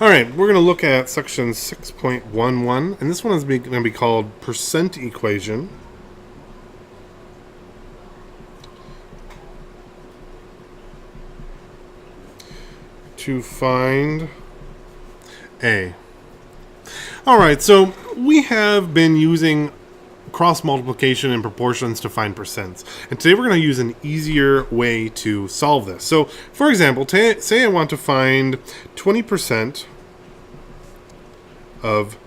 All right, we're going to look at section 6.11, and this one is going to be called percent equation. To find A. All right, so we have been using cross multiplication and proportions to find percents. And today we're going to use an easier way to solve this. So, for example, say I want to find 20% of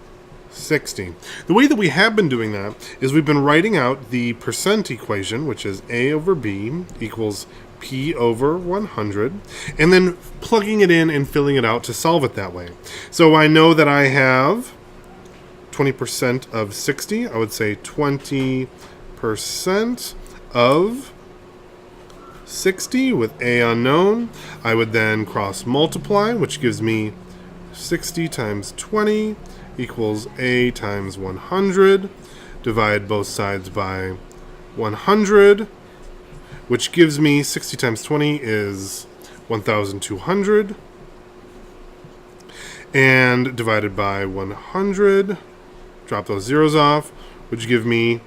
60. The way that we have been doing that is we've been writing out the percent equation, which is A over B equals P over 100, and then plugging it in and filling it out to solve it that way. So I know that I have 20% of 60. I would say 20% of 60 with A unknown. I would then cross multiply, which gives me 60 times 20 equals A times 100. Divide both sides by 100, which gives me 60 times 20 is 1,200. And divided by 100, drop those zeros off, which give me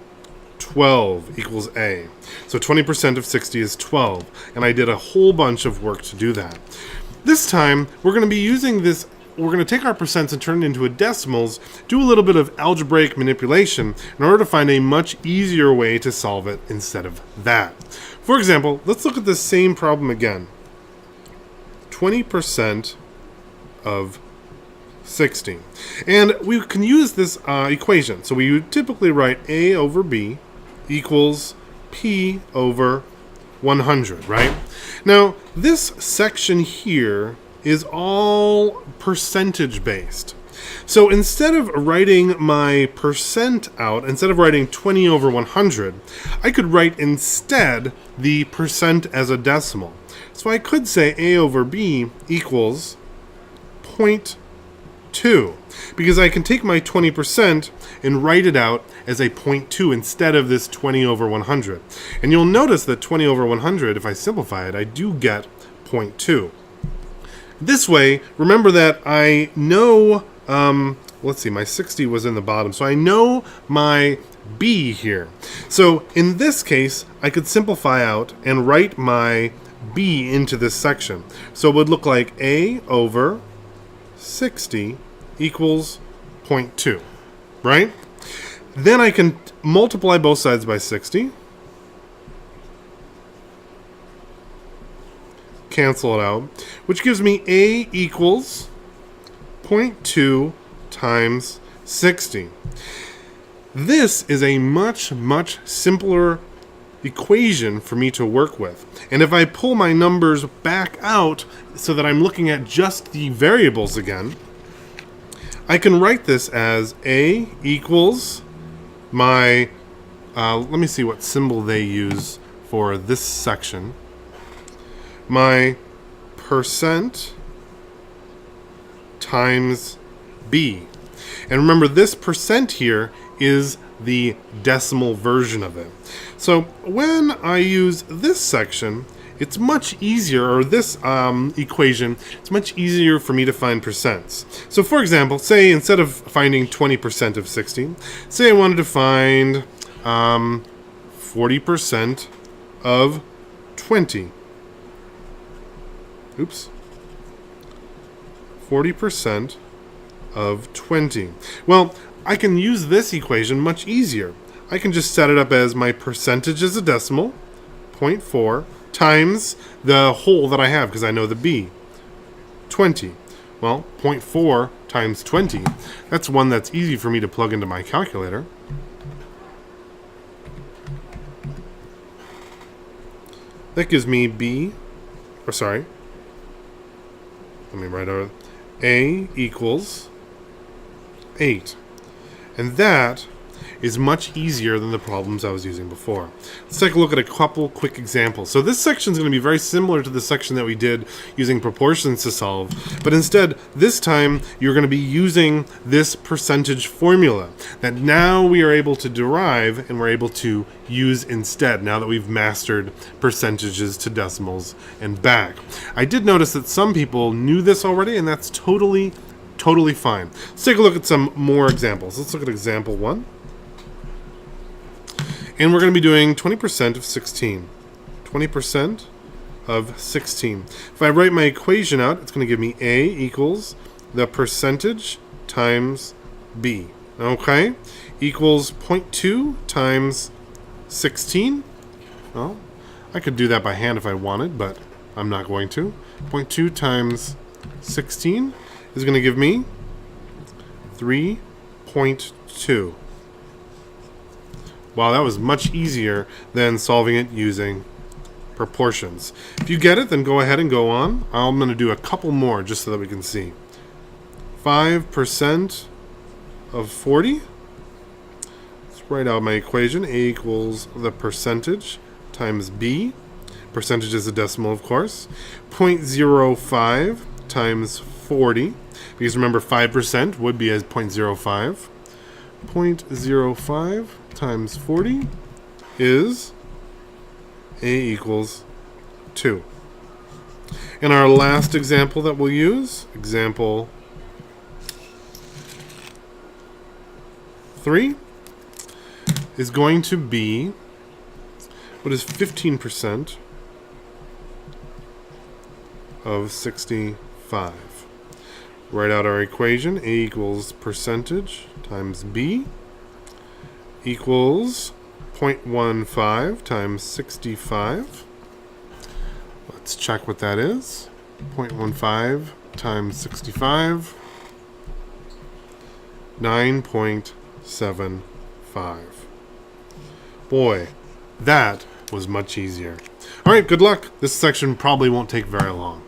12 equals A. So 20% of 60 is 12, and I did a whole bunch of work to do that. This time, we're going to be using this. We're going to take our percents and turn it into decimals, do a little bit of algebraic manipulation in order to find a much easier way to solve it instead of that. For example, let's look at the same problem again. 20% of 60. And we can use this equation. So we would typically write A over B equals P over 100, right? Now, this section here is all percentage based. So instead of writing my percent out, instead of writing 20 over 100, I could write instead the percent as a decimal. So I could say A over B equals 0.2, because I can take my 20% and write it out as a 0.2 instead of this 20 over 100. And you'll notice that 20 over 100, if I simplify it, I do get 0.2. This way, remember that I know, let's see, my 60 was in the bottom, so I know my B here. So in this case, I could simplify out and write my B into this section. So it would look like A over 60 equals 0.2, right? Then I can multiply both sides by 60. Cancel it out, which gives me A equals 0.2 times 60. This is a much, much simpler equation for me to work with. And if I pull my numbers back out so that I'm looking at just the variables again, I can write this as A equals my, let me see what symbol they use for this section. My percent times B. And remember, this percent here is the decimal version of it. So when I use this section, it's much easier, or this equation, it's much easier for me to find percents. So for example, say instead of finding 20% of 60, say I wanted to find 40% of 20. Oops. 40% of 20. Well, I can use this equation much easier. I can just set it up as my percentage as a decimal, 0.4, times the whole that I have, because I know the B, 20. Well, 0.4 times 20, that's one that's easy for me to plug into my calculator. That gives me B, or sorry, let me write out A equals 8. And that is much easier than the problems I was using before. Let's take a look at a couple quick examples. So this section is going to be very similar to the section that we did using proportions to solve, but instead, this time, you're going to be using this percentage formula that now we are able to derive and we're able to use instead, now that we've mastered percentages to decimals and back. I did notice that some people knew this already, and that's totally Totally fine. Let's take a look at some more examples. Let's look at example 1. And we're going to be doing 20% of 16. 20% of 16. If I write my equation out, it's going to give me A equals the percentage times B. Okay? Equals 0.2 times 16. Well, I could do that by hand if I wanted, but I'm not going to. 0.2 times 16 is going to give me 3.2. Wow, that was much easier than solving it using proportions. If you get it, then go ahead and go on. I'm going to do a couple more just so that we can see. 5% of 40. Let's write out my equation. A equals the percentage times B. Percentage is a decimal, of course. 0.05 times 40. Because remember, 5% would be as 0.05. 0.05 times 40 is A equals 2. And our last example that we'll use, example 3, is going to be, what is 15% of 65? Write out our equation. A equals percentage times B equals 0.15 times 65. Let's check what that is. 0.15 times 65. 9.75. Boy, that was much easier. All right, good luck. This section probably won't take very long.